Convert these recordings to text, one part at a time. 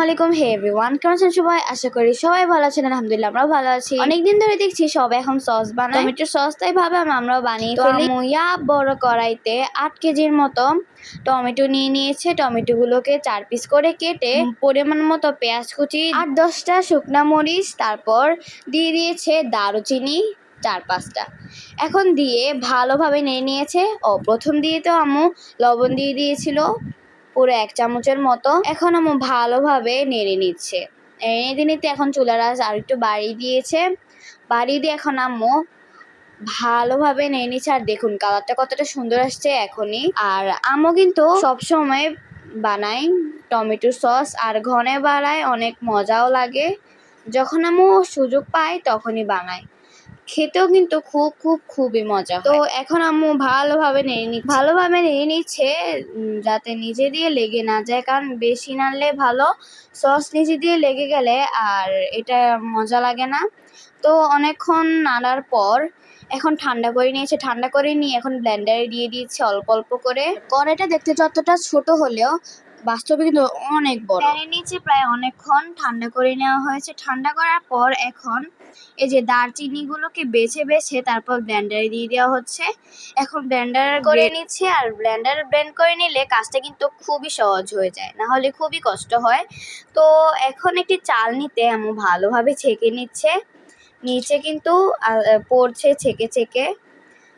আলাইকুম। হে এভরিওয়ান, কেমন আছেন সবাই? আশা করি সবাই ভালো আছেন। আলহামদুলিল্লাহ আমরাও ভালো আছি। অনেকদিন ধরে দেখছি সবাই এখন সস বানায়, টমেটোর সস, তাই ভাবলাম আমরাও বানিয়ে ফেলি। বড় কড়াইতে 8 কেজির মতো টমেটো নিয়ে নিয়েছে। টমেটোগুলোকে 4 পিস করে কেটে পরিমাণ মতো পেঁয়াজ কুচি, 8-10টা শুকনা মরিচ, তারপর দিয়ে দিয়েছে দারুচিনি 4-5টা। এখন দিয়ে ভালোভাবে নেড়ে নিয়েছে। প্রথম দিয়ে তো আম্মু লবণ দিয়ে দিয়েছিল পুরো 1 চামচের মতো। এখন আম্মু ভালোভাবে নেড়ে নিচ্ছে। নেড়ে নিতে এখন চুলার আঁচ আর একটু বাড়িয়ে দিয়েছে। বাড়িয়ে দিয়ে এখন আম্মু ভালোভাবে নেড়ে নিচ্ছে। আর দেখুন কালারটা কতটা সুন্দর আসছে এখনই। আর আম্মু কিন্তু সবসময় বানায় টমেটো সস, আর ঘনে বানায়, অনেক মজাও লাগে। যখন আম্মু সুযোগ পায় তখনই বানায়, খেতেও কিন্তু খুবই মজা। তো এখন আম্মু ভালোভাবে নেড়ে নিচ্ছে যাতে নিচে দিয়ে লেগে না যায়, কারণ বেশি নাড়লে ভালো, সস নিচে দিয়ে লেগে গেলে আর এটা মজা লাগে না। তো অনেকক্ষণ নাড়ার পর এখন ঠান্ডা করে নিয়েছে। ঠান্ডা করে নিয়ে এখন ব্লেন্ডারে দিয়ে দিয়েছে অল্প অল্প করে। কড়াইটা দেখতে যতটা ছোট হলেও বাস্তবে কিন্তু অনেক বড়। প্যানের নিচে প্রায় অনেকক্ষণ ঠান্ডা করে নেওয়া হয়েছে। ঠান্ডা করার পর এখন এই যে দারচিনিগুলোকে বেছে বেছে তারপর ব্লেন্ডারে দিয়ে দেওয়া হচ্ছে। এখন ব্লেন্ডার করে নিচ্ছে। আর ব্লেন্ডার ব্লেন্ড করে নিলে কাজটা কিন্তু খুবই সহজ হয়ে যায়, না হলে খুবই কষ্ট হয়। তো এখন একটি চালনিতে আম্মু ভালোভাবে ছেঁকে নিচ্ছে। নিচে কিন্তু পড়ছে ছেঁকে ছেঁকে।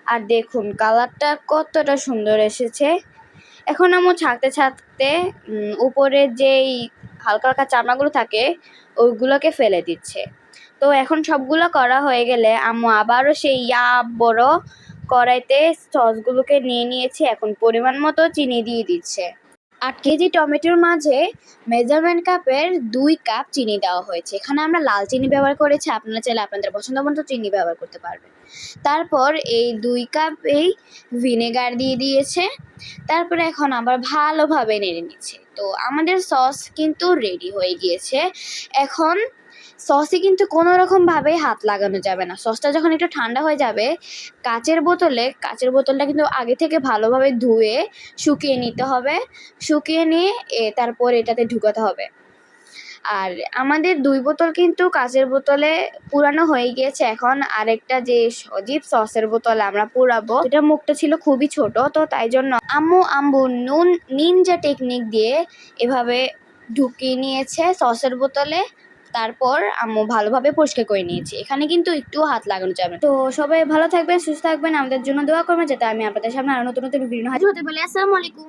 আর দেখুন কালারটা কতটা সুন্দর এসেছে। এখন আম্মু ছাঁকতে ছাঁকতে উপরের যেই হালকা হালকা চামড়াগুলো থাকে ওইগুলোকে ফেলে দিচ্ছে। তো এখন সবগুলো করা হয়ে গেলে আম্মু আবারও সেই বড় কড়াইতে সসগুলোকে নিয়ে নিয়েছে। এখন পরিমাণ মতো চিনি দিয়ে দিচ্ছে। 8 কেজি টমেটোর মাঝে মেজারমেন্ট কাপের 2 কাপ চিনি দেওয়া হয়েছে। এখানে আমরা লাল চিনি ব্যবহার করেছি, আপনারা চাইলে আপনাদের পছন্দ মতো চিনি ব্যবহার করতে পারবেন। তারপর এই 2 কাপ এই ভিনেগার দিয়ে দিয়েছে। তারপরে এখন আবার ভালোভাবে নেড়ে নিচ্ছে। তো আমাদের সস কিন্তু রেডি হয়ে গিয়েছে। এখন সসে কিন্তু কোনো রকমভাবে হাত লাগানো যাবে না। সসটা যখন একটু ঠান্ডা হয়ে যাবে, কাচের বোতলটা কিন্তু আগে থেকে ভালোভাবে ধুয়ে শুকিয়ে নিতে হবে। শুকিয়ে নিয়ে তারপর এটাতে ঢুকাতে হবে। আর আমাদের 2 বোতল কিন্তু কাচের বোতলে পুরানো হয়ে গিয়েছে। এখন আরেকটা যে সজীব সসের বোতল আমরা পুরাবো, এটা মুখটা ছিল খুবই ছোট, তো তাই জন্য আম্মু নিনজা টেকনিক দিয়ে এভাবে ঢুকিয়ে নিয়েছে সসের বোতলে। তারপর আম্মু ভালোভাবে পরিষ্কার করে নিয়েছি। এখানে কিন্তু একটু হাত লাগানো যাবে না। তো সবাই ভালো থাকবেন, সুস্থ থাকবেন, আমাদের জন্য দোয়া করবেন যাতে আমি আপনাদের সামনে আরো নতুন নতুন ভিডিও হাজির হতে পারি। আসসালামু আলাইকুম।